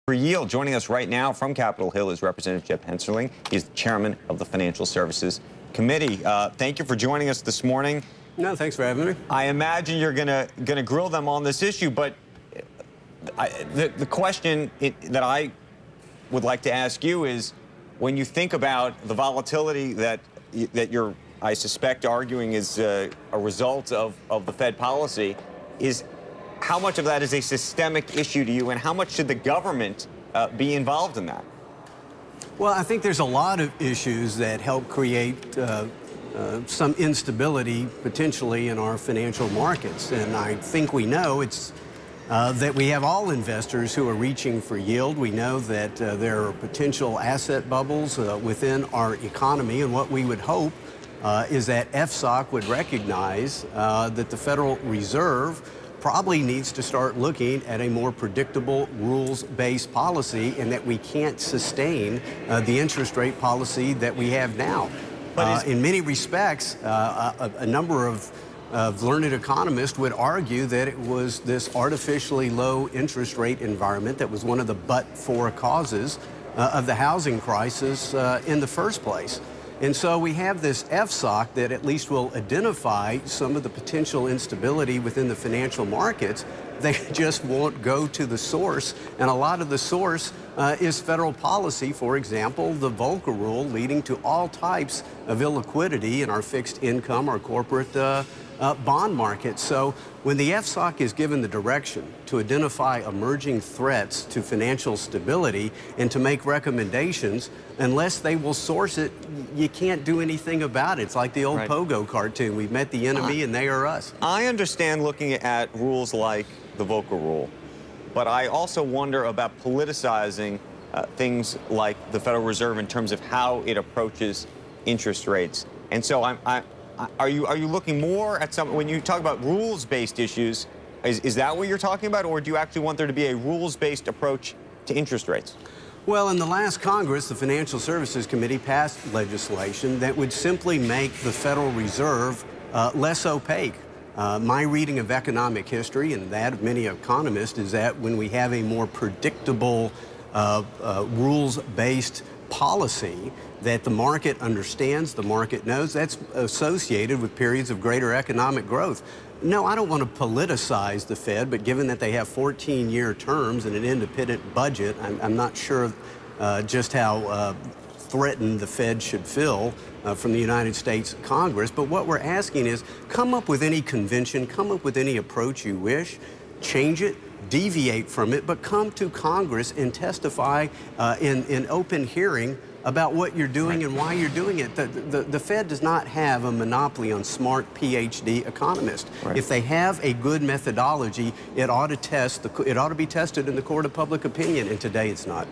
For Yield, joining us right now from Capitol Hill is Representative Jeff Hensarling. He's the chairman of the Financial Services Committee. Thank you for joining us this morning. No, thanks for having me. I imagine you're gonna grill them on this issue, but the question that I would like to ask you is, when you think about the volatility that you're, I suspect, arguing is a result of the Fed policy, is how much of that is a systemic issue to you, and how much should the government be involved in that? Well, I think there's a lot of issues that help create some instability potentially in our financial markets. And I think we know it's that we have all investors who are reaching for yield. We know that there are potential asset bubbles within our economy. And what we would hope is that FSOC would recognize that the Federal Reserve probably needs to start looking at a more predictable rules-based policy, and that we can't sustain the interest rate policy that we have now. In many respects, a number of learned economists would argue that it was this artificially low interest rate environment that was one of the but-for causes of the housing crisis in the first place. And so we have this FSOC that at least will identify some of the potential instability within the financial markets. They just won't go to the source, and a lot of the source is federal policy. For example, the Volcker Rule, leading to all types of illiquidity in our fixed income, our corporate bond market. So when the FSOC is given the direction to identify emerging threats to financial stability and to make recommendations, unless they will source it, you can't do anything about it. It's like the old Pogo cartoon. We've met the enemy and they are us. I understand looking at rules like the Volcker Rule, but I also wonder about politicizing things like the Federal Reserve in terms of how it approaches interest rates. And so are you looking more at some, when you talk about rules-based issues, is that what you're talking about, or do you actually want there to be a rules-based approach to interest rates? Well, in the last Congress, the Financial Services Committee passed legislation that would simply make the Federal Reserve less opaque. My reading of economic history, and that of many economists, is that when we have a more predictable rules-based policy that the market understands, the market knows, that's associated with periods of greater economic growth. No, I don't want to politicize the Fed, but given that they have 14-year terms and an independent budget, I'm not sure just how threatened the Fed should feel from the United States Congress. But what we're asking is, come up with any convention, come up with any approach you wish, change it, deviate from it, but come to Congress and testify in open hearing about what you're doing and why you're doing it. The Fed does not have a monopoly on smart PhD economists. If they have a good methodology, it ought to be tested in the court of public opinion, and today it's not.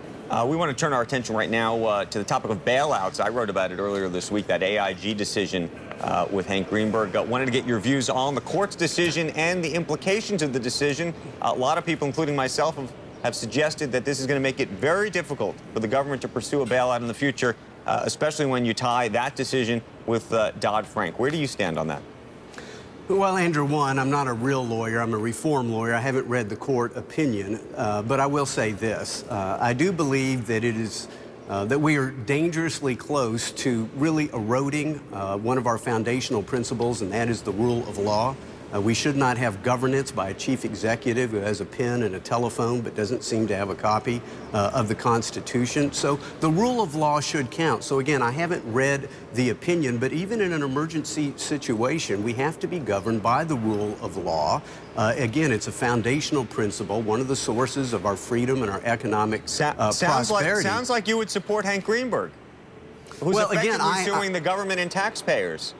We want to turn our attention right now to the topic of bailouts. I wrote about it earlier this week, that AIG decision with Hank Greenberg. Wanted to get your views on the court's decision and the implications of the decision. A lot of people, including myself, have suggested that this is going to make it very difficult for the government to pursue a bailout in the future, especially when you tie that decision with Dodd-Frank. Where do you stand on that? Well, Andrew, one, I'm not a real lawyer. I'm a reform lawyer. I haven't read the court opinion, but I will say this. I do believe that it is that we are dangerously close to really eroding one of our foundational principles, and that is the rule of law. We should not have governance by a chief executive who has a pen and a telephone but doesn't seem to have a copy of the Constitution. So the rule of law should count. So again, I haven't read the opinion, but even in an emergency situation, we have to be governed by the rule of law. Again, it's a foundational principle, one of the sources of our freedom and our economic prosperity. Sounds like you would support Hank Greenberg, who's effectively suing the government and taxpayers.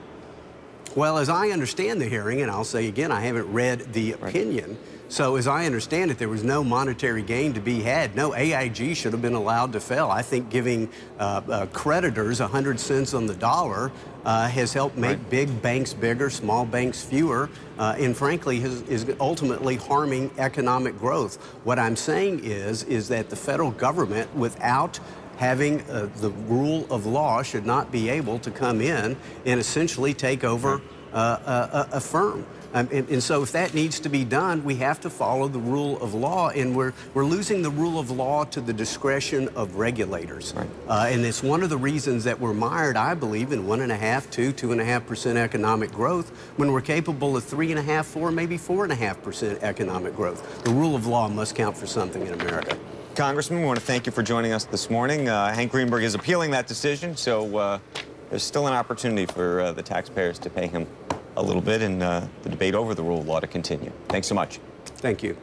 Well, as I understand the hearing, and I'll say again, I haven't read the opinion, so as I understand it, there was no monetary gain to be had. No, AIG should have been allowed to fail. I think giving creditors 100 cents on the dollar has helped make big banks bigger, small banks fewer, and frankly is ultimately harming economic growth. What I'm saying is that the federal government, without having the rule of law, should not be able to come in and essentially take over a firm. And so if that needs to be done, we have to follow the rule of law, and we're losing the rule of law to the discretion of regulators. Right. And it's one of the reasons that we're mired, I believe, in 1.5%, 2.5% economic growth when we're capable of 3.5%, 4%, maybe 4.5% economic growth. The rule of law must count for something in America. Congressman, we want to thank you for joining us this morning. Hank Greenberg is appealing that decision, so there's still an opportunity for the taxpayers to pay him a little bit, and the debate over the rule of law to continue. Thanks so much. Thank you.